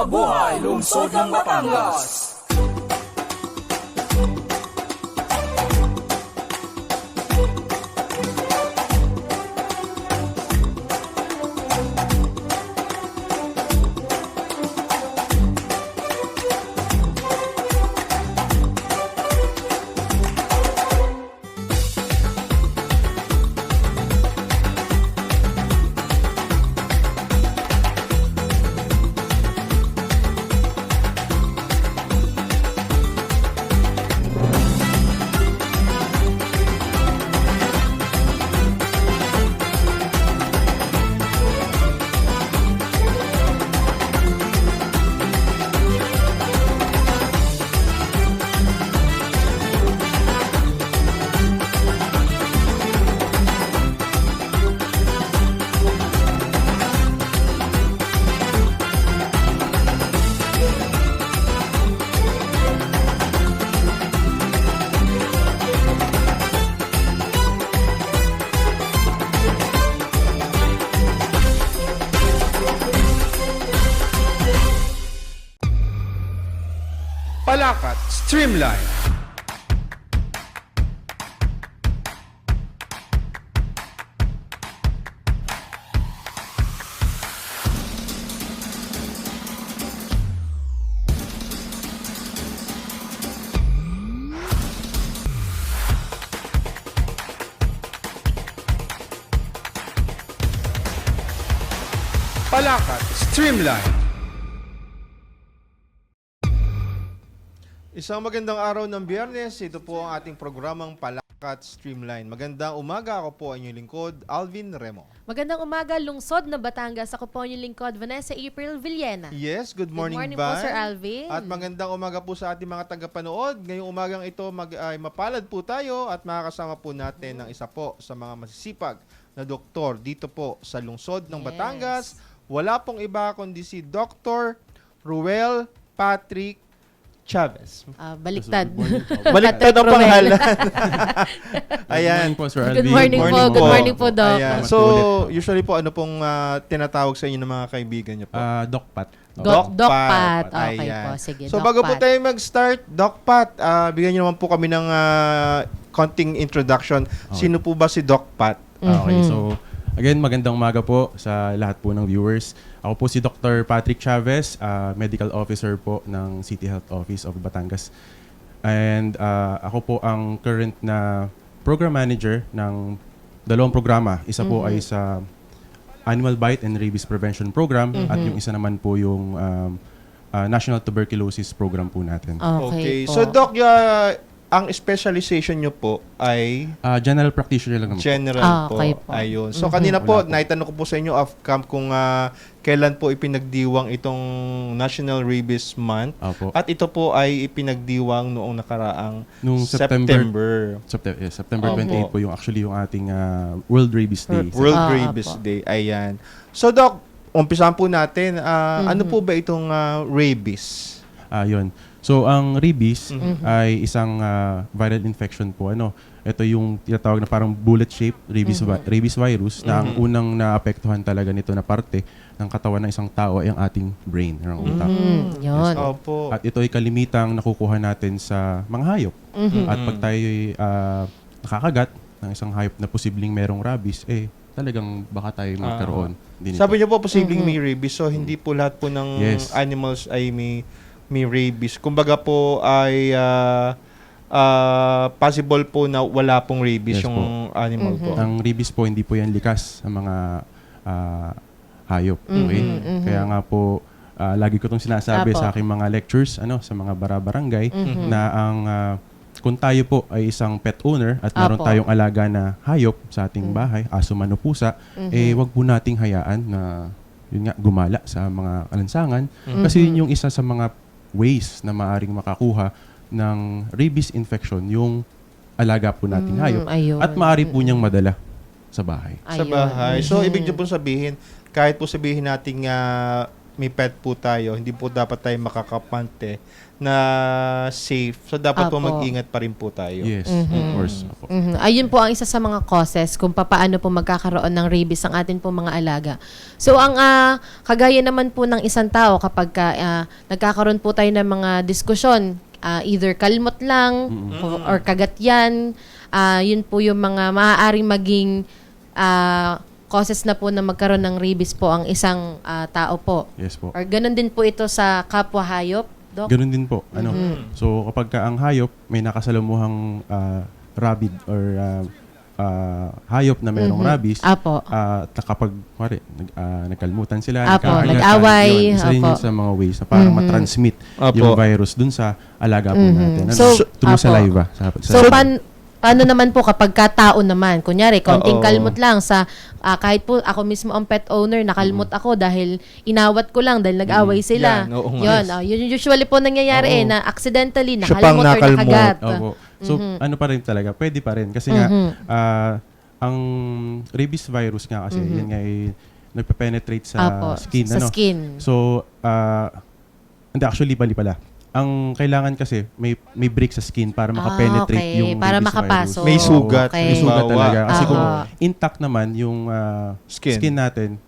Mabuhay lungsod ng Batangas! Palakat Streamline. Palakat Streamline. Isang magandang araw ng Biyernes. Ito po ang ating programang Palakat Streamline. Magandang umaga. Ako po ang inyong lingkod, Alvin Remo. Magandang umaga, lungsod ng Batangas. Ako po ang inyong lingkod, Vanessa April Villena. Yes, good morning, Good morning Van. po, Sir Alvin. At magandang umaga po sa ating mga tagapanood. Ngayong umagang ito, ay mapalad po tayo at makakasama po natin ng isa po sa mga masisipag na doktor dito po sa lungsod ng Yes. Batangas. Wala pong iba kundi si Dr. Ruel Patrick Chavez. Baliktad. Baliktad ang pangalan. Ayan. Good morning po, Sir Good Alvin. morning po. Good morning po, Doc. Ayan. Salamat So, po ulit. usually po, ano pong tinatawag sa inyo ng mga kaibigan niyo po? Doc Pat. Doc Doc Pat. Pat. Okay Ayan. po. Sige, So, Doc bago po Pat. tayo mag-start, Doc Pat, bigyan niyo naman po kami ng konting introduction. Okay. Sino po ba si Doc Pat? Okay, so again, magandang umaga po sa lahat po ng viewers. Ako po si Dr. Patrick Chavez, Medical Officer po ng City Health Office of Batangas. And ako po ang current na Program Manager ng dalawang programa. Isa po ay sa Animal Bite and Rabies Prevention Program at yung isa naman po yung National Tuberculosis Program po natin. Okay, po. So, Doc, ang specialization niyo po ay General Practitioner lang naman po. general po. Okay po. Ayun. So, kanina po, Wala po. naitanong ko po sa inyo off-cam kung kailan po ipinagdiwang itong National Rabies Month. Opo. At ito po ay ipinagdiwang noong nakaraang Nung September. September Opo. 28 po yung actually yung ating World Rabies Day. World Ah, Rabies apo. Day. Ayan. So, Doc, umpisahan po natin. Ano po ba itong rabies? Yun. So, ang rabies ay isang viral infection po. Ito yung tinatawag na parang bullet-shaped rabies virus na ang unang naapektuhan talaga nito na parte ng katawan ng isang tao ay ang ating brain, ng utak. Yun. Opo. At ito ay kalimitang nakukuha natin sa mga hayop. At pag tayo nakakagat ng isang hayop na posibleng merong rabies, talagang baka tayo magkaroon din ito. Sabi niyo po, posibleng may rabies. So, hindi po lahat po ng Yes. animals ay may rabies. Kumbaga po ay possible po na wala pong rabies Yes yung animal po. Ang rabies po, hindi po yan likas sa mga hayop. Okay? Kaya nga po, lagi ko itong sinasabi Apo. sa aking mga lectures, sa mga barabarangay, na ang kung tayo po ay isang pet owner at meron Apo. tayong alaga na hayop sa ating bahay, aso man o pusa, wag po nating hayaan na yun nga, gumala sa mga alansangan. Kasi yun yung isa sa mga ways na maaring makakuha ng rabies infection yung alaga po nating hayop. Ayun. At maaari po niyang madala sa bahay. Sa bahay. So, ibig niyo po sabihin, kahit po sabihin nating may pet po tayo, hindi po dapat tayo makakapante na safe. So, dapat po Apo. mag-ingat pa rin po tayo. Yes, of course. Opo. Ayun po ang isa sa mga causes kung paano po magkakaroon ng rabies ang atin po mga alaga. So ang kagaya naman po ng isang tao kapag nagkakaroon po tayo ng mga diskusyon, either kalmot lang or kagat yan, yun po yung mga maaaring maging causes na po na magkaroon ng rabies po ang isang tao po. Yes po. Or ganun din po ito sa kapwa hayop, Doc? Ganun din po. So kapag ka ang hayop may nakasalamuhang rabid or hayop na merong rabies, Apo. at kapag nagkalmutan sila, Apo, nagkakagatan, nag-away, yun, isa yun apo. sa mga ways na parang matransmit Apo. yung virus dun sa alaga po natin. Through Apo. saliva. So, paano naman po kapag katao naman? Kunyari, konting Oo. kalmot lang sa, kahit po ako mismo ang pet owner, nakalmot ako dahil inawat ko lang dahil nag-away sila. Yan, oo nga. Yun, yun usually po nangyayari Oo. na accidentally, Siya pang nakalmot or nakalmot. nakagat. Opo. So, ano pa rin talaga, pwede pa rin. Kasi nga, ang rabies virus nga kasi, yun nga nagpe-penetrate sa Apo, skin. sa skin. So, hindi, actually, bali pala. Ang kailangan kasi, may break sa skin para makapenetrate okay. yung Para rabies makapasok. virus. May sugat. Okay. May sugat Bawa. talaga. Kasi Oo. kung intact naman yung Skin. skin natin,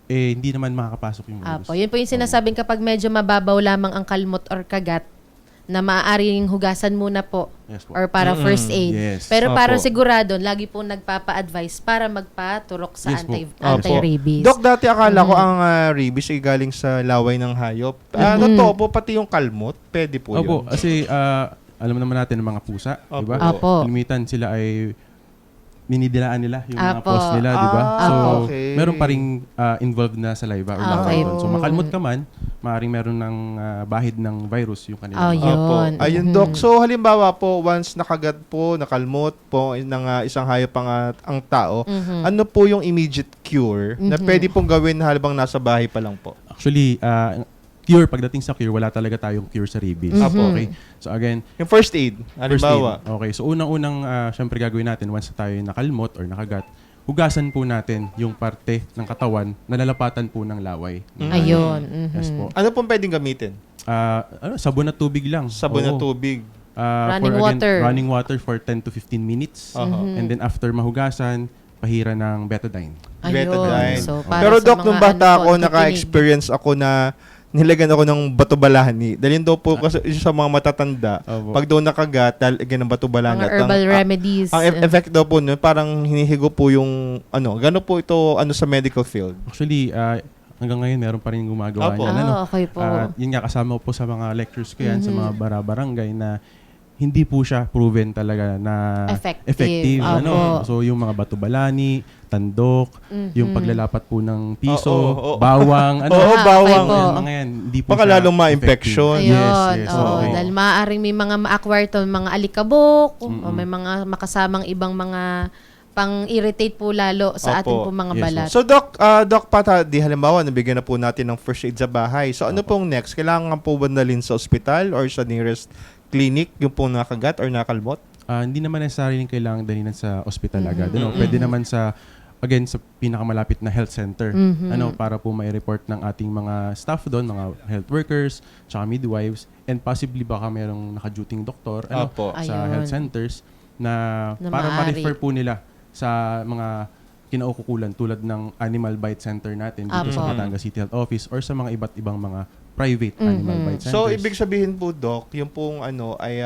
hindi naman makakapasok yung virus. Apo, yun po yung sinasabing kapag medyo mababaw lamang ang kalmot or kagat, na maaaring hugasan muna po Yes po. or para first aid. Yes. Pero Opo. para sigurado, lagi po nagpapa-advise para magpaturok sa Yes po. anti-rabies. Dok, dati akala ko ang rabies ay galing sa laway ng hayop. Totoo po, pati yung kalmot, pwede po Opo, yun. kasi alam naman natin ng mga pusa, di ba? Opo. Limitan sila ay ninidilaan nila yung mga Apo. paws nila, di ba? So, okay. meron pa ring involved na saliva or Okay. laway doon. So, makalmot ka man, maaaring meron ng bahid ng virus yung kanila. Oh, yun. Opo. Ayun, Dok. So, halimbawa po, once nakagat po, nakalmot po ng isang hayop ang tao, ano po yung immediate cure na pwede pong gawin habang nasa bahay pa lang po? Actually, cure, pagdating sa cure, wala talaga tayong cure sa rabies. Okay? So, again, Yung first aid, first halimbawa. aid. Okay, so unang-unang syempre gagawin natin once tayo nakalmot or nakagat, hugasan po natin yung parte ng katawan na lalapatan po ng laway. Ayun. Yes po. Ano pong pwedeng gamitin? Sabon at tubig lang. Sabon na Oo. tubig. Running water. Running water for 10 to 15 minutes. And then after mahugasan, pahira ng betadine. Ayun. Betadine. So, para Pero sa Dok, mga nung bata ano po, ako, nakikinig. naka-experience ako na nilagyan ako ng bato-balani. Dahil daw po kasi sa mga matatanda, Opo. pag daw nakagat, lalagyan ng bato-balani. Mga At herbal remedies. ang effect daw po nun, parang hinihigo po yung, gano'n po ito, sa medical field. Actually, hanggang ngayon meron pa rin gumagawa Opo. niyan. Okay po. Yun nga, kasama ko po sa mga lectures ko yan, sa mga barangay na hindi po siya proven talaga na Effective. Opo. So, yung mga bato-balani, tandok, yung paglalapat po ng piso, Oo. bawang, Oo, bawang. Okay po. Mga yan, hindi po Baka siya lalong ma-infection. effective. Ayun. Yes, Oo, okay. dahil maaaring may mga ma-acquire to, mga alikabok, o may mga makasamang ibang mga pang-irritate po lalo sa ating Opo. po mga Yes, balat. So, Doc Pata, di halimbawa, nabigyan na po natin ng first aid sa bahay. So, ano pong next? Kailangan po ba dalhin sa ospital or sa nearest clinic yung pong nakagat or nakalmot? Hindi naman necessarily kailangan dalinan sa ospital agad. Pwede naman sa pinakamalapit na health center. Para po mai-report ng ating mga staff doon, mga health workers, tsaka midwives, and possibly baka merong naka-duting doktor Opo. sa Ayun. health centers na para maaari. ma-refer po nila sa mga kinaukukulan tulad ng Animal Bite Center natin dito Apo. sa Batangas City Health Office or sa mga iba't ibang mga private animal bite centers. So, ibig sabihin po, Doc, yung pong ay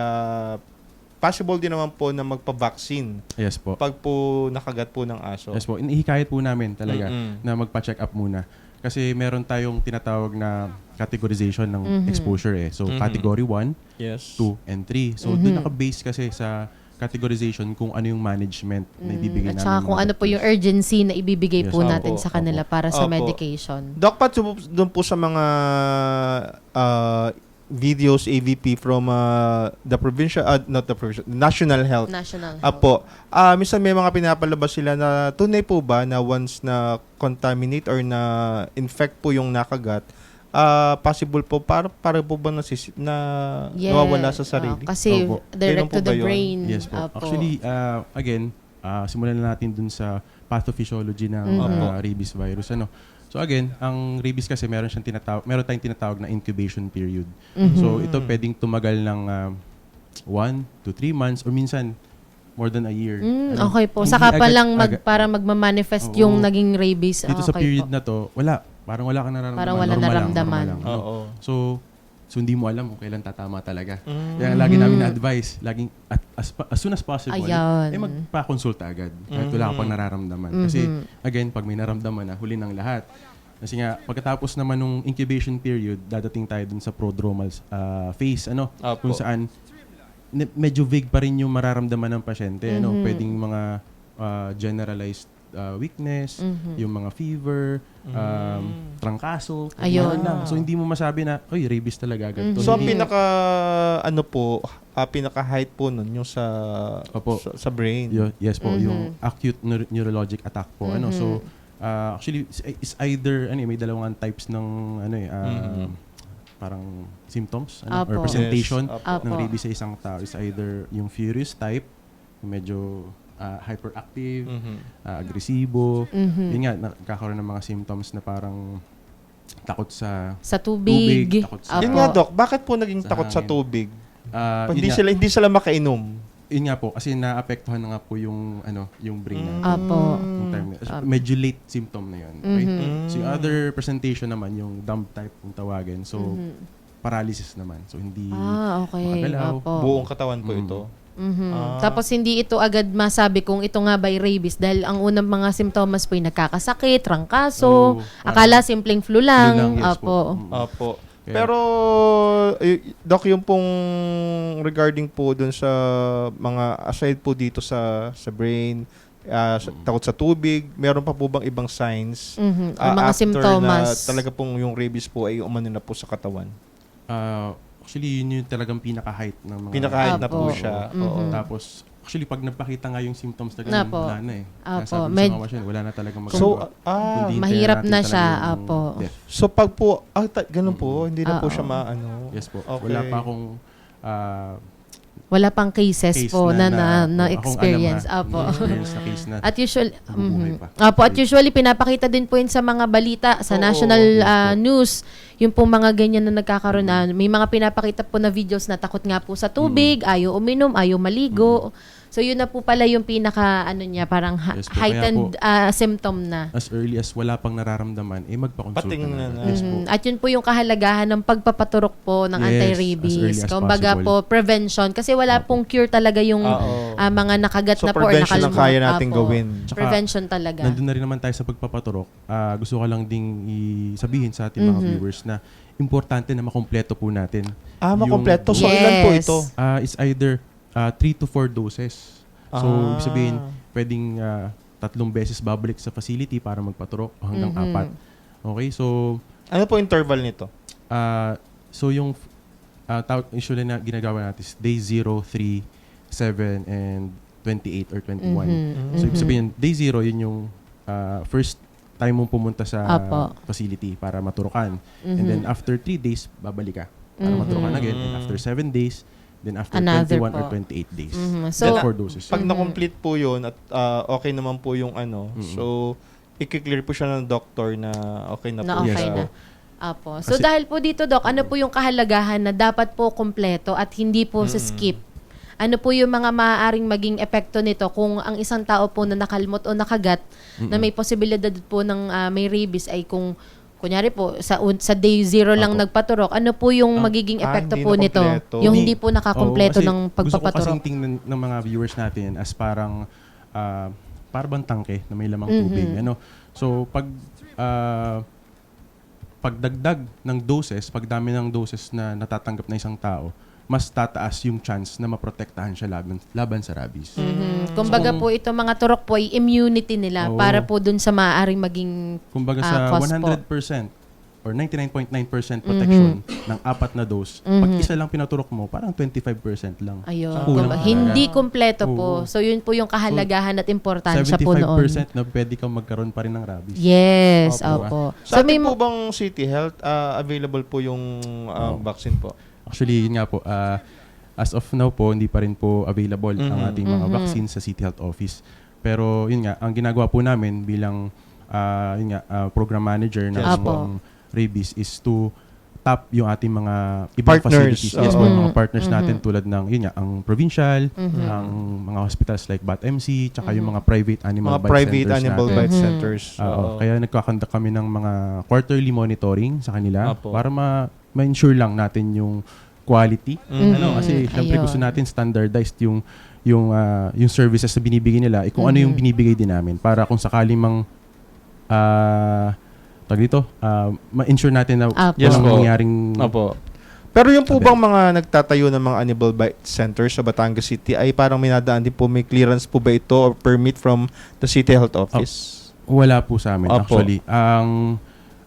possible din naman po na magpa-vaccine Yes po. pag po nakagat po ng aso. Yes po. Inihikayat po namin talaga na magpa-check up muna. Kasi meron tayong tinatawag na categorization ng exposure eh. So, category 1, Yes. 2, and 3. So, doon naka-base kasi sa categorization kung ano yung management na ibibigay At namin. saka ng kung mga ano po yung doctors. urgency na ibibigay Yes, po opo, natin sa kanila para sa Opo. medication. Doc Pat, doon po sa mga videos AVP from the provincial, not the provincial, National Health. National Health. Apo. Minsan may mga pinapalabas sila na tunay po ba na once na contaminate or na infect po yung nakagat, possible po para po ba nawawala sa sarili? Kasi Opo. direct Ganun po to ba the yun? brain. Yes po. Opo. Actually, again, simulan na natin dun sa pathophysiology ng Opo. rabies virus. So So again, ang rabies kasi meron tayong tinatawag na incubation period. So ito pwedeng tumagal ng 1 to 3 months or minsan more than a year. Okay po. Hindi Saka pa agad- lang agad- para magmamanifest Oo. yung naging rabies. Dito sa Okay period po. na to, parang wala kang nararamdaman. Parang wala Normal lang, naramdaman. normal lang, ano. Oo. So hindi mo alam kung kailan tatama talaga. Kaya lagi namin na-advise, laging as soon as possible, Ayan. magpa-consulta agad. Kahit wala ka pang nararamdaman. Kasi again, pag may naramdaman na, huli ng lahat. Kasi nga, pagkatapos naman nung incubation period, dadating tayo dun sa prodromal phase, Apo. kung saan medyo vague pa rin yung mararamdaman ng pasyente. Pwedeng mga generalized weakness, yung mga fever, trangkaso, Ayun. ganun lang. So hindi mo masabi na, oy, rabies talaga agad to. So, ang Hindi- pinaka-height po nun, yung Opo. sa brain. Yes po, yung acute neurologic attack po. So actually it's either may dalawang types ng parang symptoms or Apo. presentation Yes, apo. ng rabies sa isang tao. Is either yung furious type, yung medyo hyperactive, agresibo. Yun nga, nakakaroon ng mga symptoms na parang takot sa Sa tubig. takot sa- Yun Apo. nga, Doc, bakit po naging Sa takot sa hangin. tubig? yun nga, Hindi sila makainom. yun nga po, kasi naapektuhan na nga po yung brain natin. Apo. Yung time na- medyo late symptom na yun. Okay? So yung other presentation naman, yung dumb type kung tawagin. So paralysis naman. So hindi Okay. makagalaw. Apo. Buong katawan po ito. Tapos hindi ito agad masabi kung ito nga ba ay rabies dahil ang unang mga simptomas po ay nagkakasakit, trangkaso, Oo, akala simpleng flu lang. yes Apo. Opo. Kaya- Pero, Doc, yung pong regarding po dun sa mga aside po dito sa brain, takot sa tubig, meron pa po bang ibang signs Ang mga after simptomas. na talaga pong yung rabies po ay umano na po sa katawan? Actually, yun yung talagang pinaka-height ng mga... Pinaka-height na po Apo. siya. Mhm. Oo. Tapos, actually, pag nagpakita nga yung symptoms na ganun, Apo. wala na eh. Apo. Kaya sabi ko sa mga pasyente, wala na talagang magagawa. So, Kundi hintayin mahirap natin na talaga siya, yung apo. death. so pag po, ganun po, hindi na po Oo. siya maano. Yes po. Okay. Wala pa akong... Wala pang cases case po na akong experience. alam, Apo. na experience na case na. At usually, Nabubuhay pa. Apo, at usually pinapakita din po yun sa mga balita, sa Oo, national yes po. news, yung po mga ganyan na nagkakaroon na, may mga pinapakita po na videos na takot nga po sa tubig, ayaw uminom, ayaw maligo. So yun na po pala yung pinaka, parang Yes po, kaya heightened symptom na. As early as wala pang nararamdaman, magpakonsulta Patingnan na. Yes po. At yun po yung kahalagahan ng pagpapaturok po ng Yes, as anti-rabies. early as Kumbaga possible. po, prevention. Kasi wala pong cure talaga yung Oo. mga nakagat So, na po or prevention ang nakalmot. kaya nating Apo. gawin. Tsaka, Prevention talaga. Nandun na rin naman tayo sa pagpapaturok. Gusto ko lang ding sabihin sa ating mga viewers na importante na makompleto po natin. Makompleto. So, Yes. ilan po ito? It's either 3 to 4 doses. So, ibig sabihin, pwedeng 3 beses babalik sa facility para magpaturok o hanggang 4. Okay, so, Ano po interval nito? so yung usually na ginagawa natin is day 0, 3, 7, and 28 or 21. So, ibig sabihin, day 0, yun yung first time mong pumunta sa Apo. facility para maturukan. And then, after 3 days, babalik ka para maturukan again. And after 7 days, then after Another 21 or po. 28 days. So, Then 4 doses. Pag na-complete po yun at okay naman po yung so i-clear po siya ng doctor na okay na po okay Yes, siya. na. Apo. So Kasi- dahil po dito, Doc, ano po yung kahalagahan na dapat po kompleto at hindi po sa skip? Ano po yung mga maaaring maging epekto nito kung ang isang tao po na nakalmot o nakagat na may posibilidad po ng may rabies ay kung kunyari po sa day 0 lang Apo. nagpaturok, ano po yung magiging epekto hindi po na nito? kompleto. Yung hindi po nakakompleto Oo, kasi ng Gusto ko pagpapaturok. kasing tingnan ng mga viewers natin as parang parang tangke na may lamang tubig. So, pagdagdag ng doses, pagdami ng doses na natatanggap na isang tao, mas tataas yung chance na maprotektahan siya laban sa rabies. Kumbaga So, po ito mga turok po ay immunity nila Oo. para po dun sa maaaring maging Kumbaga sa cause po. 100% or 99.9% protection ng 4 na dose, pag isa lang pinaturok mo, parang 25% lang. Ayun. Kulang Kumbaga, talaga. hindi kumpleto po. Oo. So, yun po yung kahalagahan at importansya po noon. 75% na pwede kang magkaroon pa rin ng rabies. Yes, Opo. opo. Sa So, may atin po bang City Health, available po yung vaccine po? Actually, yun nga po, as of now po, hindi pa rin po available ang ating mga vaccines sa City Health Office. Pero yun nga, ang ginagawa po namin bilang yun nga, program manager ng Apo. rabies is to tap yung ating mga ibang Partners. facilities. Yes po, yung mga Mhm. partners natin Mhm. tulad ng, yun nga, ang provincial, ang mga hospitals like BAT-MC, tsaka yung mga private animal Mga bite private centers animal natin. bite Mhm. centers. Oo. Kaya nagkakandak kami ng mga quarterly monitoring sa kanila Apo. para ma-ensure lang natin yung quality. Mhm. Ano, kasi syempre Ayun. gusto natin standardized yung services na binibigay nila. Kung ano yung binibigay din namin para kung sakaling ma-ensure natin na Apo. Yes walang po. mangyaring Opo. Pero yung po Sabi. bang mga nagtatayo ng mga animal bite centers sa Batangas City ay parang minadaan din po, may clearance po ba ito or permit from the City Health Office? wala po sa amin Apo. actually.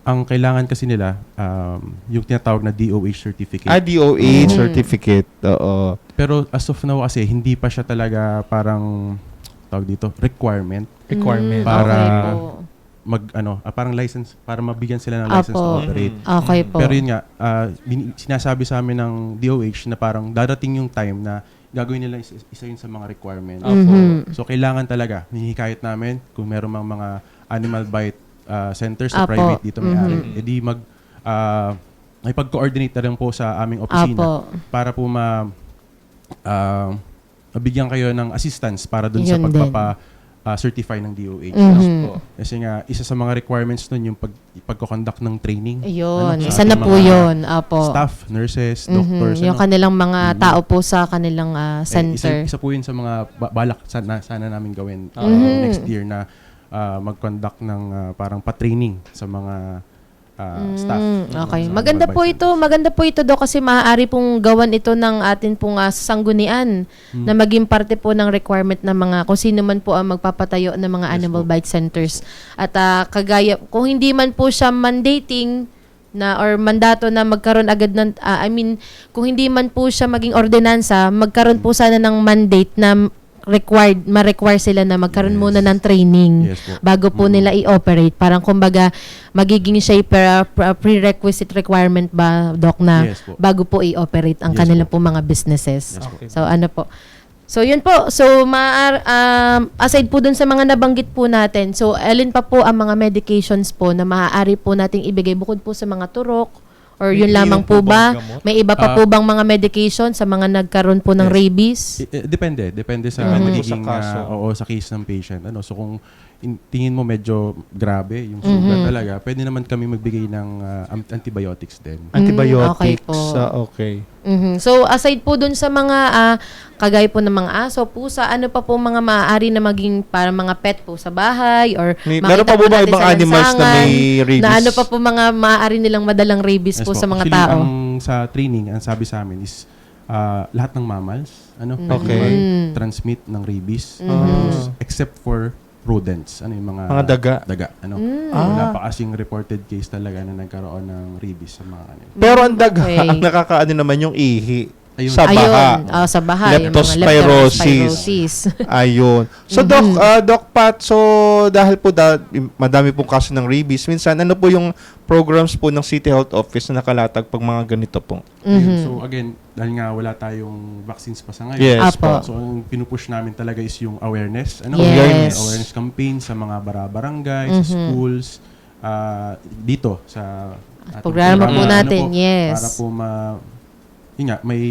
Ang kailangan kasi nila yung tinatawag na DOH certificate. DOH certificate. Oo. Pero as of now kasi hindi pa siya talaga parang tawag dito requirement Requirement. Para- Okay po. parang license para mabigyan sila ng license to Apo. operate. Okay po. Pero yun nga, sinasabi sa amin ng DOH na parang darating yung time na gagawin nila isa yun sa mga requirement. Mhm. So kailangan talaga, hinihikayat namin kung meron mang mga animal bite centers sa Apo. private dito may-ari, Mhm. edi may pag-coordinate na rin po sa aming opisina Apo. para po mabigyan kayo ng assistance para dun sa Yun din. certify ng DOH. Mhm. Kasi nga, isa sa mga requirements nun yung pagko-conduct ng training. Ayun. Sa Isa na ating po mga yun. Apo. Staff, nurses, Mhm. doctors. Yung kanilang mga Mhm. tao po sa kanilang center. Isa po yun sa mga balak sana namin gawin Mhm. next year na mag-conduct ng parang pa-training sa mga staff. Okay. Sa Maganda animal po bite ito. Maganda po ito do kasi maaari pong gawan ito ng atin pong sanggunian na maging parte po ng requirement ng mga kung sino man po ang magpapatayo ng mga Yes animal po. bite centers. At kagaya kung hindi man po siya mandating na or mandato na magkaroon agad ng kung hindi man po siya maging ordinansa, magkaroon po sana ng mandate na ma-require sila na magkaroon Yes. muna ng training Yes po. bago po nila i-operate. Parang kumbaga, magiging siya prerequisite requirement ba, Doc, na Yes po. bago po i-operate ang Yes kanilang po. po mga businesses. Yes po. So, ano po. So, yun po. So, aside po dun sa mga nabanggit po natin, so, alin pa po ang mga medications po na maaari po nating ibigay bukod po sa mga turok? Or yun May lamang iyon po po bang ba? gamot? May iba pa po bang mga medication sa mga nagkaroon po ng Yes. rabies? Depende sa Depende po magiging sa kaso. sa case ng patient. So kung tingin mo medyo grabe yung sugat talaga, pwede naman kami magbigay ng antibiotics din. Antibiotics. okay po. Okay. Mhm. So, aside po dun sa mga kagaya po ng mga aso, pusa, ano pa po mga maaari na maging para mga pet po sa bahay or Meron makita pa po ba natin ibang sa animals na lansangan, may rabies? na ano pa po mga maaari nilang madalang rabies Yes po po. sa mga Actually, tao? sa training, ang sabi sa amin is lahat ng mammals, Okay. transmit ng rabies, Mhm. except for rodents. Ano yung Mga daga. daga. Wala pa kasing reported case talaga na nagkaroon ng rabies sa mga kanila. Pero ang daga, Okay. ang nakakaano naman yung ihi. Ayun. Sa baha. Ayun, sa baha. yung mga Leptospirosis. leptospirosis. Ayun. So, Doc Pat, so dahil po madami pong kaso ng rabies, minsan ano po yung programs po ng City Health Office na nakalatag pag mga ganito po? Ayun. So again, dahil nga wala tayong vaccines pa sa ngayon. Yes Apo. So ang pinupush namin talaga is yung awareness. Yes. Awareness campaign sa mga barangay, sa schools, dito sa ating Programa po natin, po, yes. Para po yun nga, may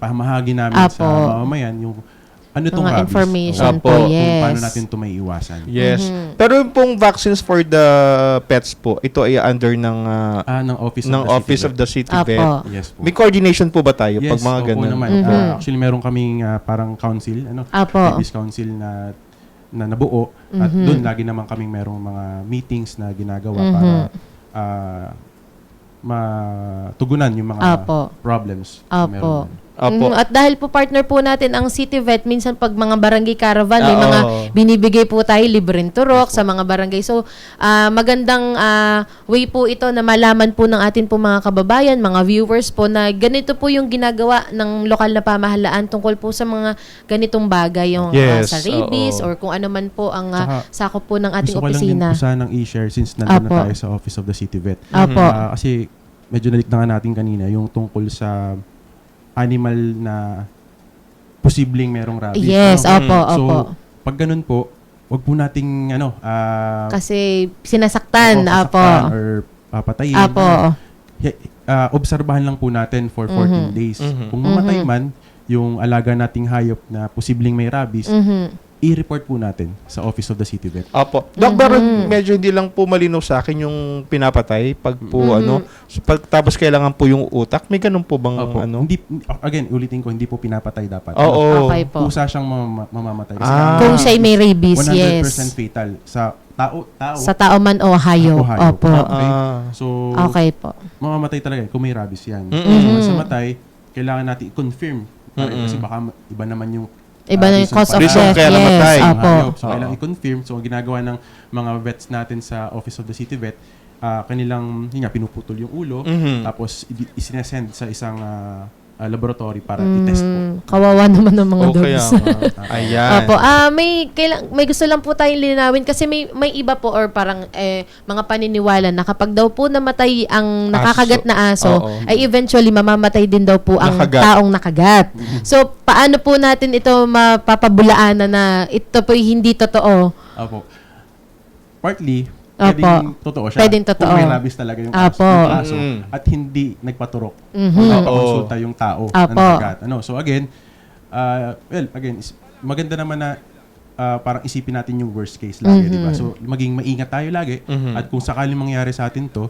pamahagi namin Apo. sa mamamayan yung ano itong Mga rabies. information Opo. po, Kung yes. Kung paano natin ito may iwasan. Yes. Pero yung pong vaccines for the pets po, ito ay under ng Ng Office of the City Apo. Vet. Yes po. May coordination po ba tayo pag mga opo ganun? naman. Actually, meron kaming parang council, Apo. rabies council na nabuo at doon lagi naman kaming merong mga meetings na ginagawa para matugunan yung mga Apo. problems na Opo. meron. Apo. At dahil po partner po natin ang City Vet, minsan pag mga barangay caravan, may Oo. mga binibigay po tayo libreng turok sa mga barangay. So, magandang way po ito na malaman po ng atin po mga kababayan, mga viewers po na ganito po yung ginagawa ng lokal na pamahalaan tungkol po sa mga ganitong bagay, yung Yes, sa rabies oo. or kung ano man po ang Saka, sakop po ng ating Gusto ko lang din opisina. po sanang i-share since nandun Apo. na tayo sa Office of the City Vet. Apo. Kasi medyo nalikdangan natin kanina yung tungkol sa animal na posibleng merong rabies. Yes, ano? opo, So, opo. pag ganun po, wag po nating Kasi sinasaktan. Apo. or papatayin. Apo. Obserbahan lang po natin for 14 days. Kung mamatay man yung alaga nating hayop na posibleng may rabies, i-report po natin sa Office of the City Vet. Opo. Doc, pero medyo hindi lang po malinaw sa akin yung pinapatay pag po tapos kailangan po yung utak. May ganun po bang Opo. ano? Again, ulitin ko, hindi po pinapatay dapat. Oo. Okay po. Kusa siyang mamamatay. Kasi Kung siya'y may rabies, 100% yes. fatal sa tao. Sa tao man o hayop. hayop. Opo. Okay? So, Okay po. mamamatay talaga kung may rabies yan. So, once namatay, kailangan natin i-confirm. Kasi baka iba naman yung Iba na yung cause of Reason death. kaya namatay. Yes. ng Opo. hayop. So, kailangan i-confirm. So, ang ginagawa ng mga vets natin sa Office of the City Vet, kanilang, pinuputol yung ulo, tapos isinesend sa isang laboratory para i-test po. Kawawa naman ng mga Okay. dogs. Ayan. Opo. May gusto lang po tayong linawin kasi may iba po or parang mga paniniwala na kapag daw po namatay ang nakakagat na aso, Oo. ay eventually mamamatay din daw po ang Nakagat. taong nakagat. So, paano po natin ito mapapabulaanan na ito po hindi totoo? Opo. Partly, Opo. pwedeng totoo siya. Pwedeng totoo. Kung may rabies talaga yung Opo. aso at hindi nagpaturok. O nagpakonsulta yung tao na Opo. nakagat. So again, maganda naman na parang isipin natin yung worst case lagi, di ba? So maging maingat tayo lagi at kung sakaling mangyari sa atin to,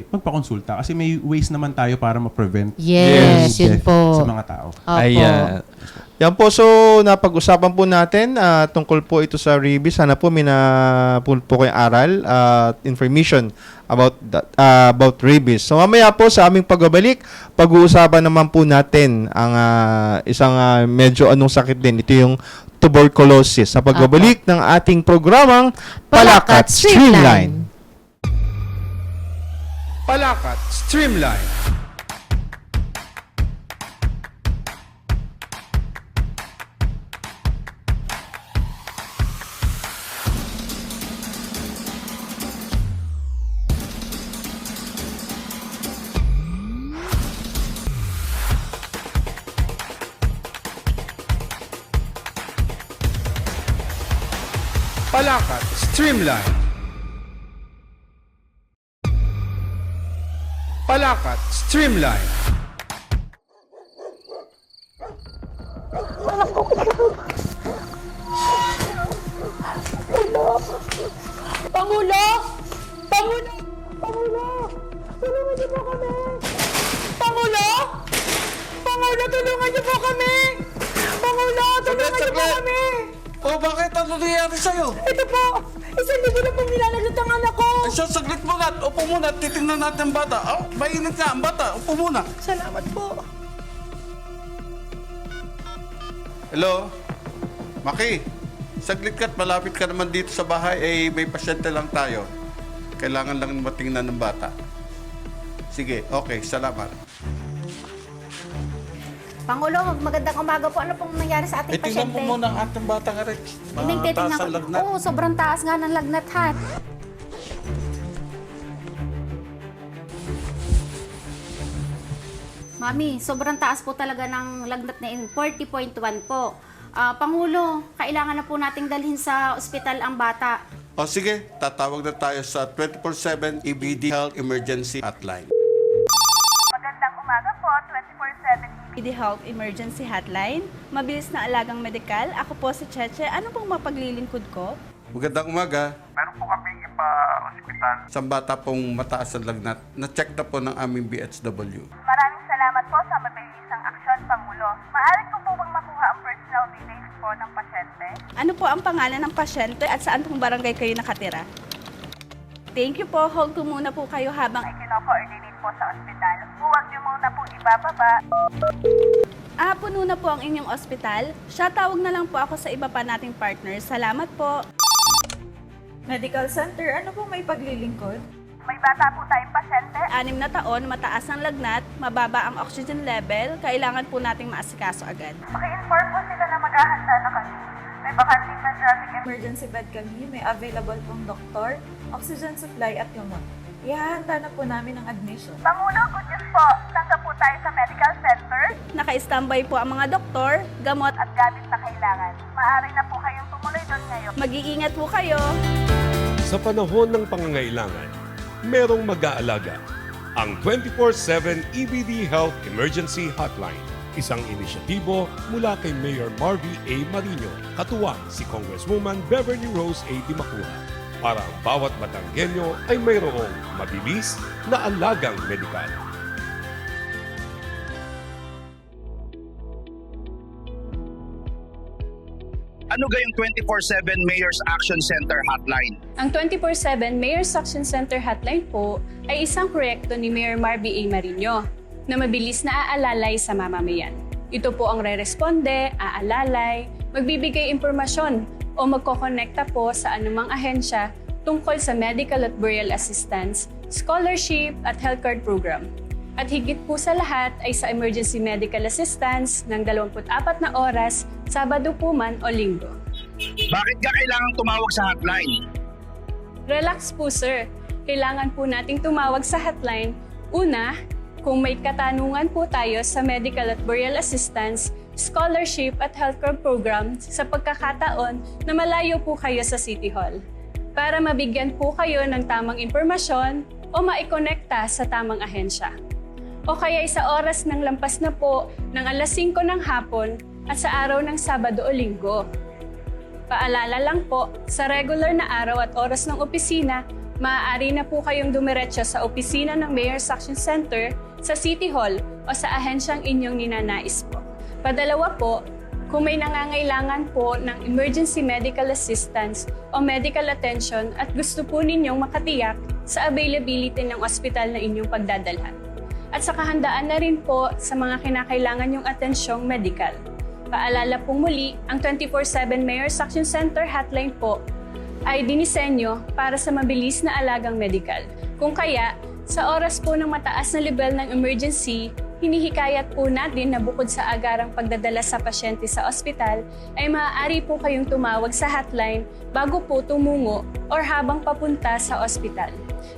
magpakonsulta. Kasi may ways naman tayo para ma-prevent Yes, yung yun death po. sa mga tao. Opo. Ayan. Yan po, so napag-usapan po natin tungkol po ito sa rabies. Sana po may po kayong aral at information about about rabies. So mamaya po sa aming pagbabalik, pag-uusapan naman po natin ang isang medyo anong sakit din. Ito yung tuberculosis. Sa pagbabalik ng ating programang Palakat Streamline. Palakat Streamline. Palakat Streamline. Palakat Streamline. Pangulo! Pangulo! Pangulo! Tulungan niyo po kami! Pangulo! Pangulo, tulungan niyo po kami! Pangulo, tulungan niyo po kami! Bakit? Ano nangyayari sa'yo? Ito po! 1,000 na pong nilalagot ang anak ko! Saglit muna. Upo muna. Titingnan natin ang bata. Mainit nga ang bata. Upo muna. Salamat po! Hello? Maki, saglit ka't malapit ka naman dito sa bahay, may pasyente lang tayo. Kailangan lang matingnan ng bata. Sige, okay, salamat. Pangulo, magandang umaga po. Ano pong nangyari sa ating Tingnan pasyente? mo muna ang ating bata nga rin. Titingnan Mataas ang lagnat. Oo, sobrang taas nga ng lagnat, ha? Mami, sobrang taas po talaga ng lagnat na 40.1 po. Pangulo, kailangan na po nating dalhin sa ospital ang bata. O sige, tatawag na tayo sa 24/7 EBD Health Emergency Hotline. Magandang umaga po, 24/7 EBD Health Emergency Hotline. Mabilis na alagang medikal. Ako po si Cheche. Ano pong mapaglilingkod ko? Magandang umaga. Meron po kaming ipa-hospital. Sa bata pong mataas ang lagnat, na-check na po ng aming BHW. Maraming salamat po sa mabilisang aksyon, Pangulo. Maaari ko po bang makuha ang personal details po ng pasyente? Ano po ang pangalan ng pasyente at saan pong barangay kayo nakatira? Thank you po. Hold ko muna po kayo habang i-coordinate po sa ospital. Huwag niyo muna po ibababa. Puno na po ang inyong ospital. Siya, tawag na lang po ako sa iba pa nating partners. Salamat po. Medical Center, ano pong may paglilingkod? May bata po tayong pasyente. 6 na taon, mataas ang lagnat, mababa ang oxygen level. Kailangan po nating maasikaso agad. Paki-inform po sila na maghahanda na kami. May vacanting na traffic Emergency bed kami, may available pong doktor, oxygen supply at gamot. Ihahanda na po namin ang admission. Pangulo, good news po. Saan po tayo sa medical center? Naka-standby po ang mga doktor, gamot at gamit na kailangan. Maaari na po kayong tumuloy doon ngayon. Mag-iingat po kayo. Sa panahon ng pangangailangan, merong mag-aalaga. Ang 24/7 EBD Health Emergency Hotline. Isang inisyatibo mula kay Mayor Marvy A. Marino, katuwang si Congresswoman Beverly Rose A. Dimacuja, para ang bawat Batanggenyo ay mayroong mabilis na alagang medikal. Ano gayong 24/7 Mayor's Action Center Hotline? Ang 24/7 Mayor's Action Center Hotline po ay isang proyekto ni Mayor Marvy A. Marino na mabilis na aalalay sa mamamayan. Ito po ang re-responde, aalalay, magbibigay impormasyon o magkokonekta po sa anumang ahensya tungkol sa medical at burial assistance, scholarship at health card program. At higit po sa lahat ay sa emergency medical assistance ng 24 na oras, Sabado po man o Linggo. Bakit ka kailangang tumawag sa hotline? Relax po sir, kailangan po nating tumawag sa hotline. Una, kung may katanungan po tayo sa medical at burial assistance, scholarship at healthcare program sa pagkakataon na malayo po kayo sa City Hall. Para mabigyan po kayo ng tamang impormasyon o maikonekta sa tamang ahensya. O kaya sa oras ng lampas na po ng alas 5 ng hapon at sa araw ng Sabado o Linggo. Paalala lang po, sa regular na araw at oras ng opisina, maaari na po kayong dumiretso sa opisina ng Mayor's Action Center sa City Hall o sa ahensyang inyong ninanais po. Padalawa po, kung may nangangailangan po ng emergency medical assistance o medical attention at gusto po ninyong makatiyak sa availability ng ospital na inyong pagdadalhan. At sa kahandaan na rin po sa mga kinakailangan yung atensyong medical. Paalala pong muli, ang 24/7 Mayor's Action Center Hotline po ay dinisenyo para sa mabilis na alagang medical. Kung kaya, sa oras po ng mataas na level ng emergency, hinihikayat po natin na bukod sa agarang pagdadala sa pasyente sa ospital, ay maaari po kayong tumawag sa hotline bago po tumungo or habang papunta sa ospital.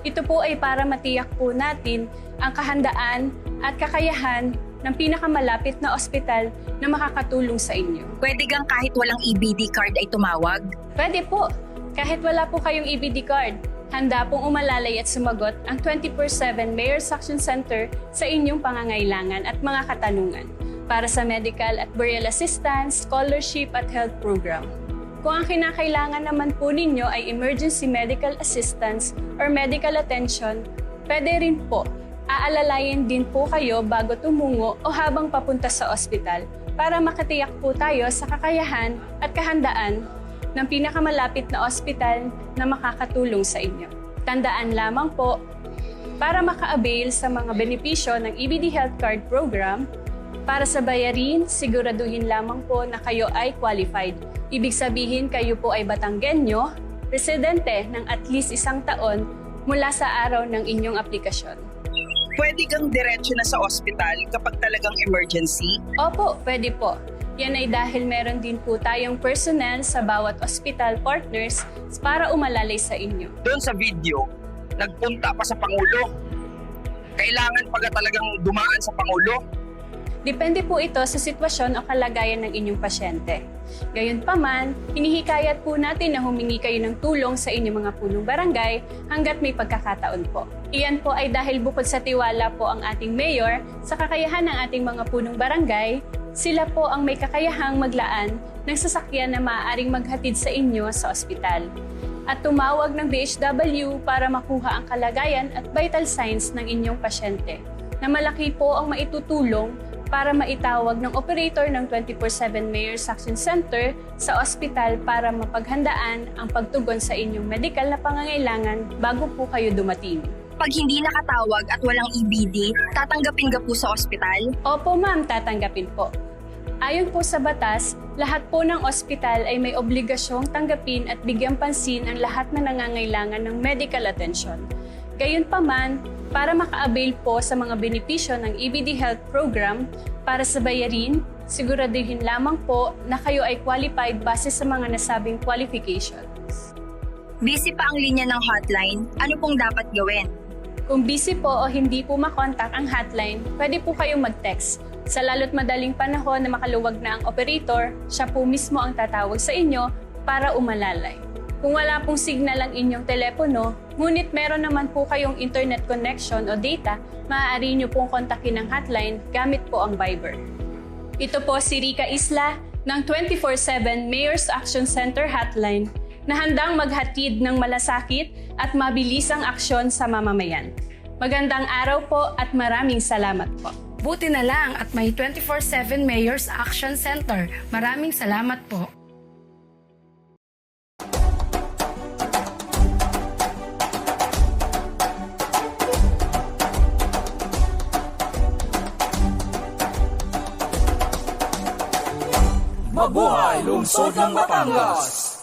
Ito po ay para matiyak po natin ang kahandaan at kakayahan ng pinakamalapit na ospital na makakatulong sa inyo. Pwede gang kahit walang EBD card ay tumawag? Pwede po. Kahit wala po kayong EBD card, handa pong umalalay at sumagot ang 24/7 Mayor's Action Center sa inyong pangangailangan at mga katanungan para sa medical at burial assistance, scholarship at health program. Kung ang kinakailangan naman po ninyo ay emergency medical assistance or medical attention, pwede rin po. Aalalayin din po kayo bago tumungo o habang papunta sa ospital para makatiyak po tayo sa kakayahan at kahandaan ng pinakamalapit na ospital na makakatulong sa inyo. Tandaan lamang po, para maka-avail sa mga benepisyo ng EBD Health Card Program, para sa bayarin, siguraduhin lamang po na kayo ay qualified. Ibig sabihin kayo po ay Batanggenyo, residente ng at least 1 taon mula sa araw ng inyong aplikasyon. Pwede kang diretso na sa ospital kapag talagang emergency? Opo, pwede po. Yan ay dahil meron din po tayong personnel sa bawat hospital partners para umalalay sa inyo. Doon sa video, nagpunta pa sa Pangulo. Kailangan pa talagang dumaan sa Pangulo? Depende po ito sa sitwasyon o kalagayan ng inyong pasyente. Gayunpaman, hinihikayat po natin na humingi kayo ng tulong sa inyong mga punong barangay hanggat may pagkakataon po. Iyan po ay dahil bukod sa tiwala po ang ating mayor sa kakayahan ng ating mga punong barangay, sila po ang may kakayahang maglaan ng sasakyan na maaaring maghatid sa inyo sa ospital. At tumawag ng DHW para makuha ang kalagayan at vital signs ng inyong pasyente na malaki po ang maitutulong para maitawag ng operator ng 24/7 Mayor's Action Center sa ospital para mapaghandaan ang pagtugon sa inyong medical na pangangailangan bago po kayo dumating. Pag hindi nakatawag at walang EBD, tatanggapin ka po sa ospital? Opo ma'am, tatanggapin po. Ayon po sa batas, lahat po ng ospital ay may obligasyong tanggapin at bigyang pansin ang lahat na nangangailangan ng medical attention. Gayunpaman, para maka-avail po sa mga benepisyo ng EBD Health Program, para sa bayarin, siguraduhin lamang po na kayo ay qualified base sa mga nasabing qualifications. Busy pa ang linya ng hotline, ano pong dapat gawin? Kung busy po o hindi po makontak ang hotline, pwede po kayong mag-text Sa lalo't madaling panahon na makaluwag na ang operator, siya po mismo ang tatawag sa inyo para umalalay. Kung wala pong signal ang inyong telepono, ngunit meron naman po kayong internet connection o data, maaari nyo pong kontakin ang hotline gamit po ang Viber. Ito po si Rica Isla ng 24/7 Mayor's Action Center Hotline na handang maghatid ng malasakit at mabilisang aksyon sa mamamayan. Magandang araw po at maraming salamat po. Buti na lang at may 24/7 Mayor's Action Center. Maraming salamat po. Mabuhay lungsod ng Batangas!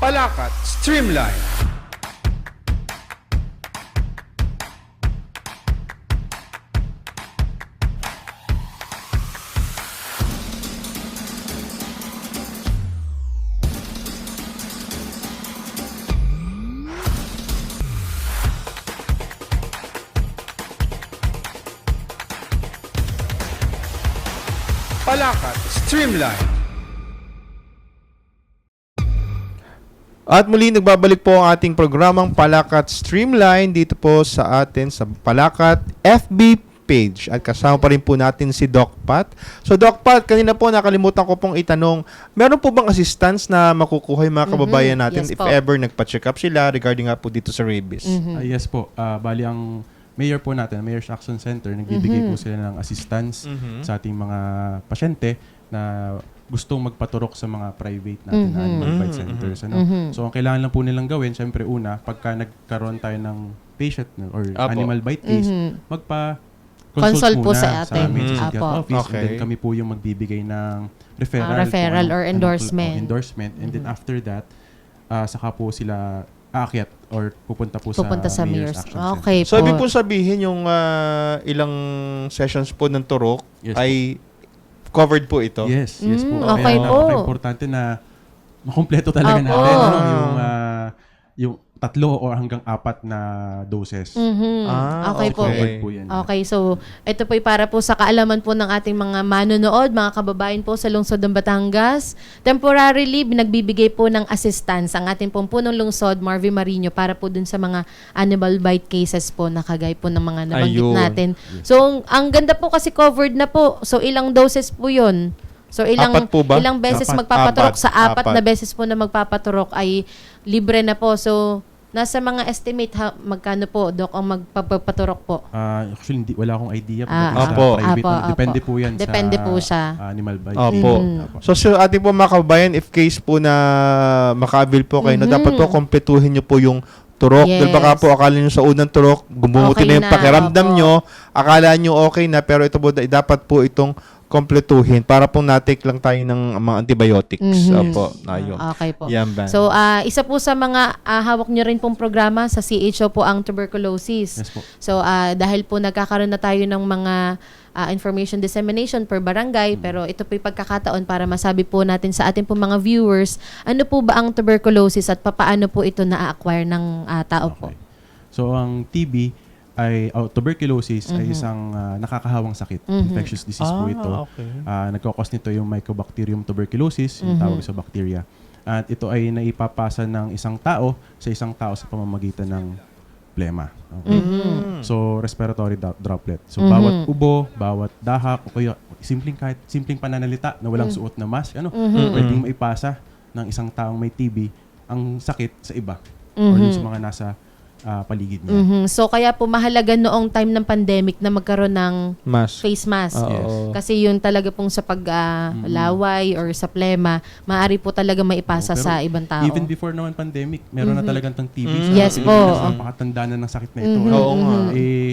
Palakat Streamline. Palakat Streamline. At muli nagbabalik po ang ating programang Palakat Streamline dito po sa atin sa Palakat FB page. At kasama pa rin po natin si Doc Pat. So Doc Pat, kanina po nakalimutan ko pong itanong, meron po bang assistance na makukuha yung mga kababayan natin Yes if po. ever nagpa-check up sila regarding nga po dito sa rabies? Yes po. Bali ang mayor po natin, Mayor's Action Center, nagbibigay po sila ng assistance sa ating mga pasyente na gustong magpaturok sa mga private natin na animal bite centers. Ano? So, ang kailangan lang po nilang gawin, syempre una, pagka nagkaroon tayo ng patient or animal bite case, Consult po muna sa atin. Major City Health Office. Okay. And then kami po yung magbibigay ng referral. Referral or endorsement. endorsement. And then after that, saka po sila aakyat or pupunta Sa Mayor's Mayor's. Action Center. Okay So, po. ibig po sabihin yung ilang sessions po ng turok Yes ay covered po ito? Yes, yes po. Okay Kaya po. napaka-importante na makumpleto talaga Opo. natin yung 3 o hanggang 4 na doses. Okay po. Covered po yan. Okay, so ito po ay para po sa kaalaman po ng ating mga manonood, mga kababayan po sa lungsod ng Batangas. Temporarily, binagbibigay po ng assistance ang ating pong punong lungsod, Marvin Marino, para po dun sa mga animal bite cases po na kagaya po ng mga nabanggit Ayun. natin. So, ang ganda po kasi covered na po. So, ilang doses po yun? So Apat po ba? ilang beses Apat. magpapaturok sa apat Apat. na beses po na magpapaturok ay libre na po. So nasa mga estimate magkano po Doc ang magpapaturok po? Actually, wala akong idea. Opo. Private. Opo. Depende po yan Depende sa po siya. animal bite. Opo. So sa ating po mga kababayan, if case po na maka-avail po kayo, no, dapat po kompletuhin nyo po yung turok. Yes. Dahil baka po akala nyo sa unang turok, gumuti Okay na yung na, pakiramdam opo. nyo, akala nyo okay na, pero ito po, dapat po itong kompletuhin para pong na-take lang tayo ng mga antibiotics. Opo. Ayun. Okay po. Yan ba? So, isa po sa mga hawak nyo rin pong programa sa CHO po ang tuberculosis. Yes po. So, dahil po nagkakaroon na tayo ng mga information dissemination per barangay, pero ito po yung pagkakataon para masabi po natin sa ating po mga viewers, ano po ba ang tuberculosis at papaano po ito na-acquire ng tao po? Okay. So, ang TB ay tuberculosis ay isang nakakahawang sakit. Infectious disease po ito. Okay. Nagkakos nito yung Mycobacterium tuberculosis, yung tawag sa bacteria. At ito ay naipapasa ng isang tao sa pamamagitan ng plema. Okay? So, respiratory droplet. So, bawat ubo, bawat dahak, o kaya simpleng pananalita na walang suot na mask, pwedeng maipasa ng isang taong may TB ang sakit sa iba or yung sa mga nasa paligid niya. So, kaya po mahalaga noong time ng pandemic na magkaroon ng Mask. face mask. Oo. Kasi yun talaga pong sa paglaway or sa plema, maaari po talaga maipasa Pero sa ibang tao. Even before naman pandemic, meron na talagang tong TB sa Yes po. Pilipinas. Napakatanda na ng sakit na ito. Oo nga.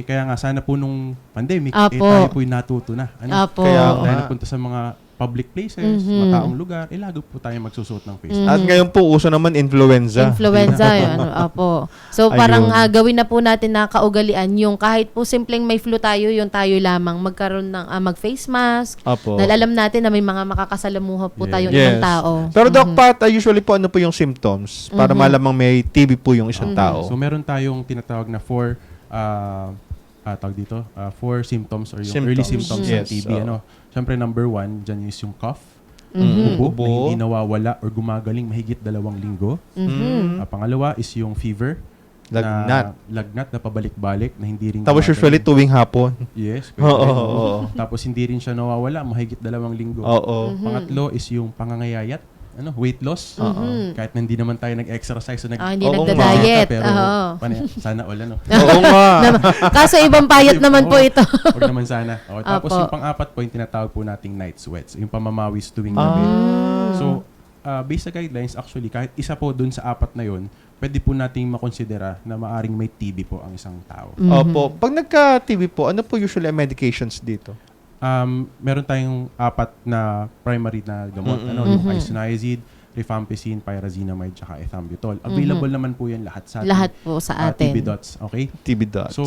Kaya nga, sana po nung pandemic, Apo. tayo po'y natuto na. Apo. Kaya Tayo napunta sa mga public places, mataong lugar, lagi po tayo magsusuot ng face mask. At ngayon po, uso naman influenza. Influenza, yun. Opo. So, parang gawin na po natin na kaugalian yung kahit po simpleng may flu tayo, yung tayo lamang magkaroon ng mag-face mask. Opo. Dahil alam natin na may mga makakasalamuha po tayong ibang tao. Pero Doc Pat, usually po ano po yung symptoms para malamang may TB po yung isang tao? So, meron tayong tinatawag na 4 symptoms or yung early symptoms ng TB. Siyempre, number 1, dyan is yung cough, ubo, na hindi nawawala or gumagaling mahigit 2 linggo. Pangalawa is yung fever, lagnat na pabalik-balik na hindi rin Tapos usually tuwing hapon. Yes. Oo. Tapos hindi rin siya nawawala mahigit 2 linggo. Pangatlo is yung pangangayayat, weight loss. Kahit hindi naman tayo nag-exercise o hindi nagda-diet. pero sana all Oo nga. Kaso ibang payat naman po ito. Huwag naman sana. Tapos yung pang-apat po yung tinatawag po nating night sweats, yung pamamawis tuwing gabi. So, based sa guidelines, actually, kahit isa po dun sa 4 na yun, pwede po nating makonsidera na maaring may TB po ang isang tao. Opo. Pag nagka-TB po, ano po usually ang medications dito? Meron tayong 4 na primary na gamot. Yung isoniazid, rifampicin, pyrazinamide, tsaka ethambutol. Available naman po yan lahat sa atin. Lahat po sa atin. TB dots. Okay? TB dots. So,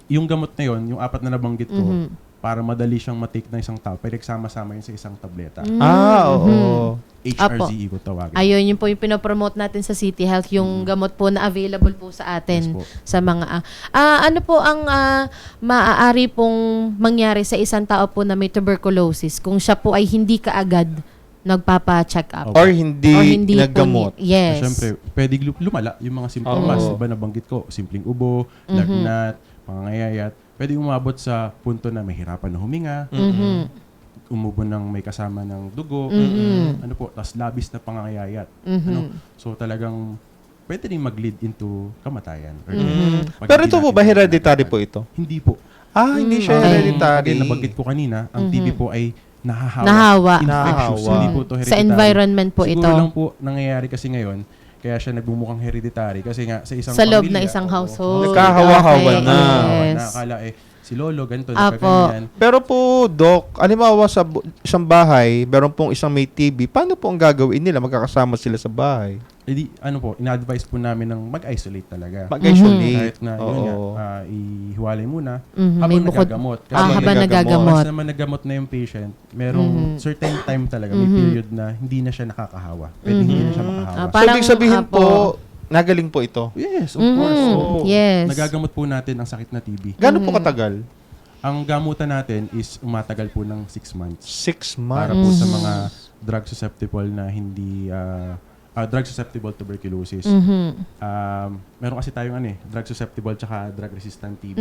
yung gamot na yon, yung 4 na nabanggit ko, para madali siyang matake ng isang tao, pwede sama-sama yun sa isang tableta. Oo. HRZE ko tawagin. Ayun, yun po yung pinopromote natin sa City Health, yung gamot po na available po sa atin. Sa mga ano po ang maaari pong mangyari sa isang tao po na may tuberculosis kung siya po ay hindi kaagad nagpapa-check up? Or hindi naggamot? Yes. Siyempre, pwede lumala yung mga simptomas. Diba nabanggit ko, simpleng ubo, lagnat, pangangayayat. Pwede umabot sa punto na mahirapan na huminga, umubo ng may kasama ng dugo, tas labis na pangangayayat. So talagang pwede rin mag-lead into kamatayan. Pero ito po ba hereditary po ito? Hindi po. Hindi siya hereditary. Again, nabanggit ko kanina, ang TB po ay nahahawa. Infectious. Hindi po ito hereditary. Sa environment po ito. Siguro lang po nangyayari kasi ngayon, kaya siya nagbumukhang hereditary kasi nga sa isang sa loob pamilya, na isang household. Nagkahawa-hawa na. Nakakala si lolo, ganito, nagkaganyan. Pero po, Doc, halimbawa sa isang bahay, meron pong isang may TB, paano po ang gagawin nila? Magkakasama sila sa bahay? Edi, ina-advise po namin ng mag-isolate talaga. Mag-isolate. Kahit na, yun nga, ihiwalay muna habang nagagamot. Habang nagagamot. Once naman nagamot na yung patient, merong certain time talaga, may period na hindi na siya nakakahawa. Pwede hindi na siya makahawa. So, ibig sabihin po, nagaling po ito? Yes, of course. Yes. Nagagamot po natin ang sakit na TB. Gano'n po katagal? Ang gamutan natin is umatagal po ng 6 months. 6 months? Para po sa mga drug susceptible na hindi drug susceptible tuberculosis. Meron kasi tayong drug susceptible tsaka drug resistant TB.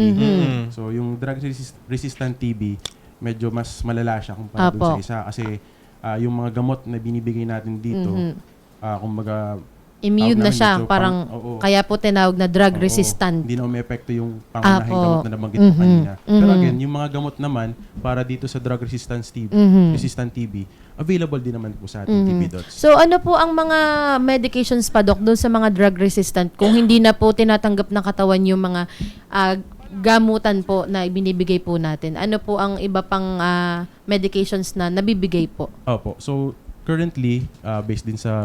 So yung drug resistant TB, medyo mas malala siya kumpara doon sa isa kasi yung mga gamot na binibigay natin dito, kumbaga immune na siya, parang kaya po tinawag na drug resistant. Hindi na umepekto yung pangunahing gamot na nabanggit ko kanina. Pero again, yung mga gamot naman para dito sa drug resistant TB, available din naman po sa ating TB dots. So ano po ang mga medications pa, Doc, doon sa mga drug resistant kung hindi na po tinatanggap ng katawan yung mga gamutan po na ibinibigay po natin? Ano po ang iba pang medications na nabibigay po? Opo. So currently, based din sa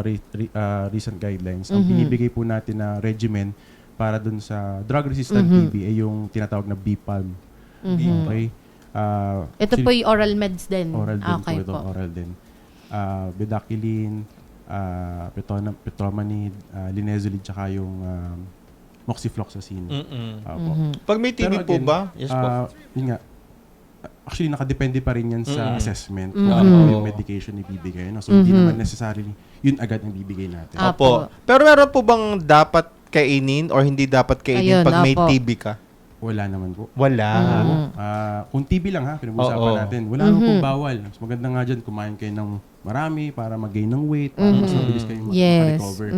recent guidelines, ang binibigay po natin na regimen para dun sa drug-resistant TB ay yung tinatawag na BPALM. Okay? Ito po yung oral meds din? Oral din po ito. Oral din. Bedaquiline, Petromanid, Linezolid, tsaka yung moxifloxacin. Pag may TB po ba? Yes po. Yun nga. Actually, nakadepende pa rin yan sa assessment kung ano yung medication ibibigay. So, hindi naman necessarily yun agad ang bibigay natin. Opo. Pero meron po bang dapat kainin or hindi dapat kainin pag may TB ka? Wala naman po. Wala. Kung TB lang pinag-usapan natin, wala naman po bawal. Mas maganda nga dyan, kumain kayo ng marami para mag-gain ng weight, para mas mabilis kayo mag-recover.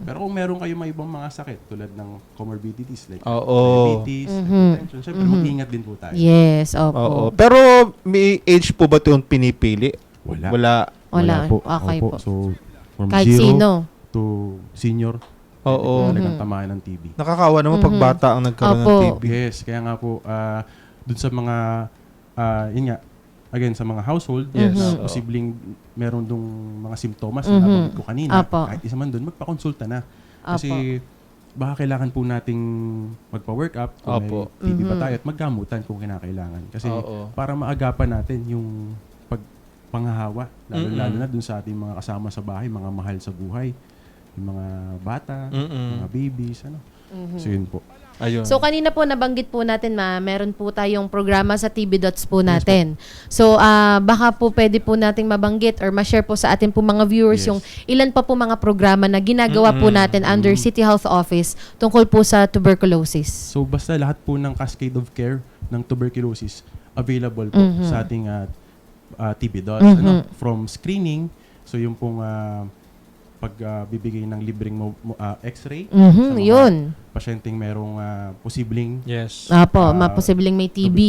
Pero kung meron kayo may ibang mga sakit tulad ng comorbidities like diabetes, hypertension, syempre mag-ingat din po tayo. Yes, opo. Pero may age po ba ito yung pinipili? Wala po. Okay po. So, from kahit 0 to senior, talagang tamaan ng TB. Nakakawa naman pag bata ang nagkaroon ng TB. Yes, kaya nga po, dun sa mga, yun nga, again, sa mga household Yes. na Oo. posibleng meron dong mga simptomas na nabanggit ko kanina, Apo. kahit isa man doon, magpakonsulta na. Kasi baka kailangan po nating magpa-work up kung Opo. may TB ba tayo at maggamutan kung kinakailangan. Kasi Oo. para maagapan natin yung panghahawa, lalo na dun sa ating mga kasama sa bahay, mga mahal sa buhay, yung mga bata, mga babies, ano. So yun po. Ayun. So kanina po nabanggit po natin meron po tayong programa sa TB Dots po natin. So baka po pwede po nating mabanggit or ma-share po sa atin po mga viewers yung ilan pa po mga programa na ginagawa po natin under City Health Office tungkol po sa tuberculosis. So basta lahat po ng cascade of care ng tuberculosis available po sa ating TB Dots. Ano? From screening, so yung pong pagbibigay ng libreng x-ray sa mga Yun. pasyenteng merong posibleng posibleng may TB.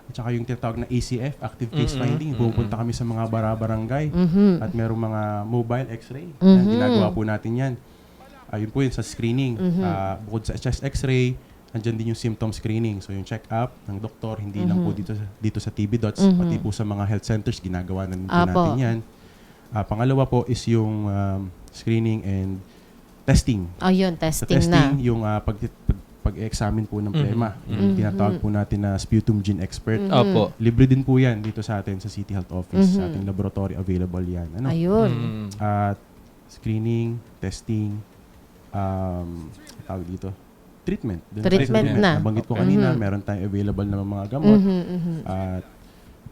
At saka yung tinatawag na ACF, Active Case Finding. Pupunta kami sa mga barangay at merong mga mobile x-ray. Yan, ginagawa po natin yan. Yun po yun sa screening. Bukod sa chest x-ray, andyan din yung symptom screening. So yung check-up ng doktor, hindi lang po dito sa TB Dots, pati po sa mga health centers, ginagawa na po natin yan. Pangalawa po is yung screening and testing. Ayun, Sa testing testing, na. yung pag-examine po ng plema. Yung tinatawag po natin na sputum gene expert. Opo. Libre din po yan dito sa atin sa City Health Office. Sa ating laboratory available yan. Ano? Ayun. At screening, testing, tawag dito, treatment. Treatment na. Nabanggit ko kanina, meron tayong available na mga gamot. At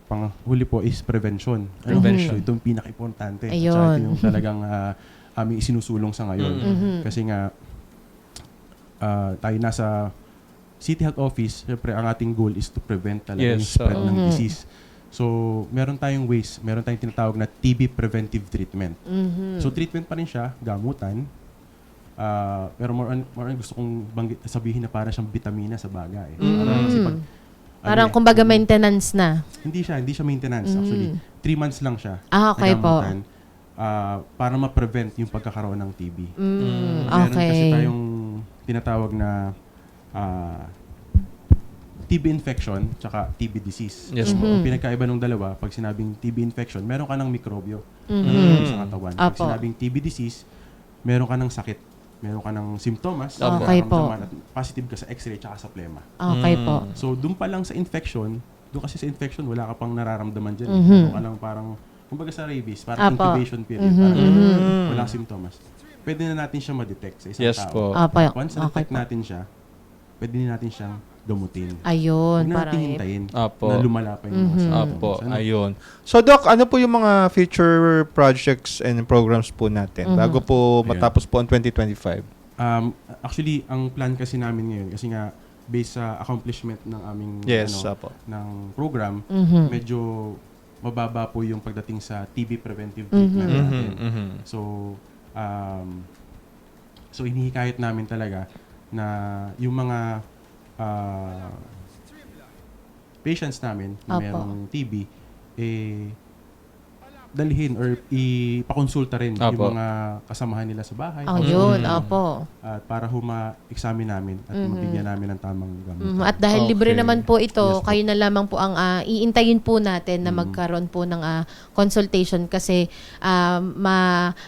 panghuli po is prevention. Prevention. So, ito yung pinaka-importante. At Ayun. saka ito yung talagang aming isinusulong sa ngayon. Kasi nga, tayo nasa City Health Office, syempre ang ating goal is to prevent talaga yung spread ng disease. So, meron tayong ways, meron tayong tinatawag na TB preventive treatment. So, treatment pa rin siya, gamutan, pero more on gusto kong sabihin na para siyang vitamina sa bagay. Kasi Parang kumbaga maintenance na. Hindi siya maintenance actually. 3 months lang siya. Okay po. Nagamutan, para ma-prevent yung pagkakaroon ng TB. Meron Okay. kasi tayong tinatawag na TB infection tsaka TB disease. Yes po. Ang pinagkaiba ng dalawa, pag sinabing TB infection, meron ka ng mikrobyo sa katawan. Pag Apo. sinabing TB disease, meron ka ng sakit. Meron ka ng simptomas, Okay po. nararamdaman at positive ka sa x-ray tsaka sa plema. Okay po. So, doon pa lang sa infection, doon kasi sa infection, wala ka pang nararamdaman dyan. Doon ka lang parang, kumbaga sa rabies, parang Apo. incubation period, parang walang symptoms. Pwede na natin siya ma-detect sa isang Yes tao. po. Once na-detect natin siya, pwede na natin siyang gamutin. Ayun. Huwag na Parang natin hintayin Apo. na lumala pa yung mga symptoms. Opo, Ano? ayun. So Doc, ano po yung mga future projects and programs po natin bago po matapos po ang 2025? Actually, ang plan kasi namin ngayon, kasi nga, based sa accomplishment ng aming Apo. ng program, medyo mababa po yung pagdating sa TB preventive treatment natin. So, hinihikayat namin talaga na yung mga patients namin na Apo. mayroong TB, dalhin or ipakonsulta rin Apo. yung mga kasamahan nila sa bahay. Ayun, opo. At para examine namin at mabigyan namin ng tamang gamot. At dahil libre naman po ito, Yes po. kayo na lamang po ang iintayin po natin na magkaroon po ng consultation kasi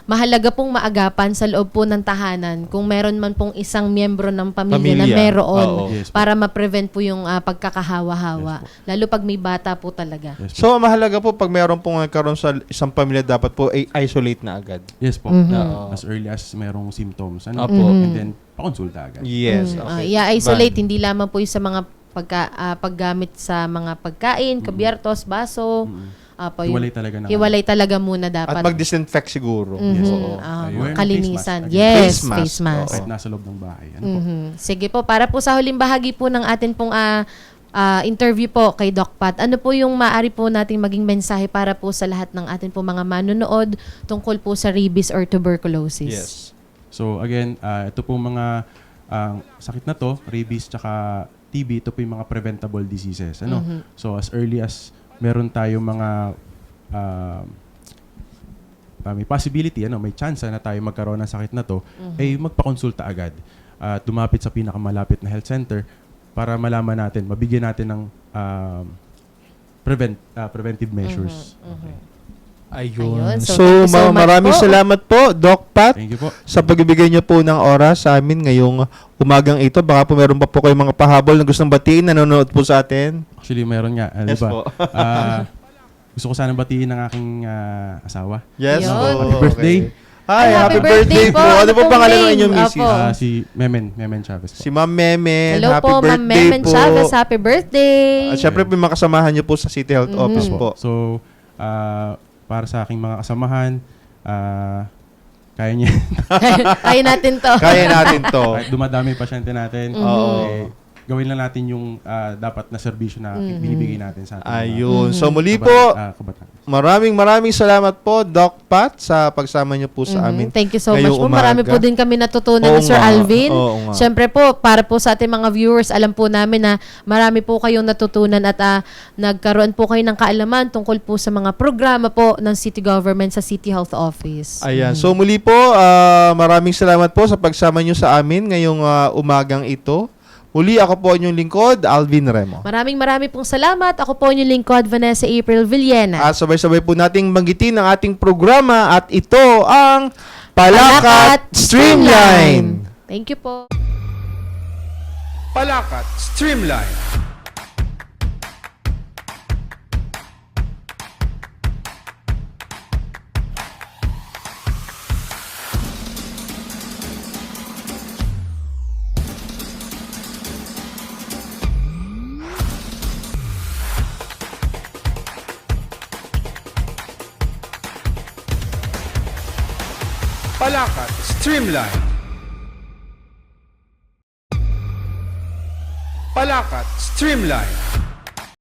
mahalaga pong maagapan sa loob po ng tahanan kung meron man pong isang miyembro ng pamilya na meron Oo. Yes po. para ma-prevent po yung pagkakahawa-hawa. Lalo pag may bata po talaga. Yes po. So, mahalaga po pag mayroon pong nagkaroon sa isang pamilya, dapat po ay isolate na agad. Yes po. Oo. As early as merong symptoms. Apo. And then, pakonsulta agad. Yes. Okay. I-isolate hindi lamang po yung sa mga paggamit sa mga pagkain, kabyertos, baso. Hiwalay talaga na. Hiwalay talaga muna At dapat. mag-disinfect siguro. Yes po. Ayun. Kalinisan. Face mask. Yes, Face mask. face mask. Kahit nasa loob ng bahay. Ano po? Sige po, para po sa huling bahagi po ng atin pong interview po kay Doc Pat, ano po yung maaari po nating maging mensahe para po sa lahat ng atin po mga manonood tungkol po sa rabies or tuberculosis? Yes. So again, ito po mga sakit na to, rabies tsaka TB, ito po yung mga preventable diseases. Ano? So as early as meron tayong mga may possibility, may chance na tayo magkaroon ng sakit na to, ay magpakonsulta agad. Dumapit sa pinakamalapit na health center para malaman natin, mabigyan natin ng preventive measures. Ayun. Ayun. So, So, thank you so much maraming po. salamat po, Doc Pat, Thank you po. sa pagbibigay niyo po ng oras sa amin ngayong umagang ito. Baka po meron pa po kayong mga pahabol na gustong batiin, nanonood po sa atin. Actually, meron nga. Yes Diba? po. Gusto ko sanang batiin ng aking asawa. Yes Yun. po. Happy birthday. Hi, happy birthday birthday po. po. Ano Ano po pong pangalan ng name? inyong misis? Apo. Si Memen Chavez po. Si Ma'am Memen. Hello happy po, Ma'am birthday Memen po. Chavez. Happy birthday. At syempre po yung mga kasamahan niyo po sa City Health Office po. So, para sa aking mga kasamahan, kaya niya. Kaya natin to. Kaya natin to. Kahit dumadami yung pasyente natin, Oo. gawin lang natin yung dapat na serbisyo na binibigay natin sa ating Ayun. mga So muli po, kabataan. maraming salamat po, Doc Pat, sa pagsama niyo po sa amin. Thank you so much ngayong po. umaga. Marami po din kami natutunan Oo ni Sir nga. Alvin. Oo nga. Siyempre po, para po sa ating mga viewers, alam po namin na marami po kayong natutunan at nagkaroon po kayo ng kaalaman tungkol po sa mga programa po ng city government sa City Health Office. Ayan. So muli po, maraming salamat po sa pagsama niyo sa amin ngayong umagang ito. Muli ako po inyong lingkod, Alvin Remo. Maraming pong salamat. Ako po inyong lingkod, Vanessa April Villena. At sabay-sabay po nating banggitin ang ating programa at ito ang Palakat Streamline. Thank you po. Palakat Streamline. Palakat Streamline. Palakat Streamline.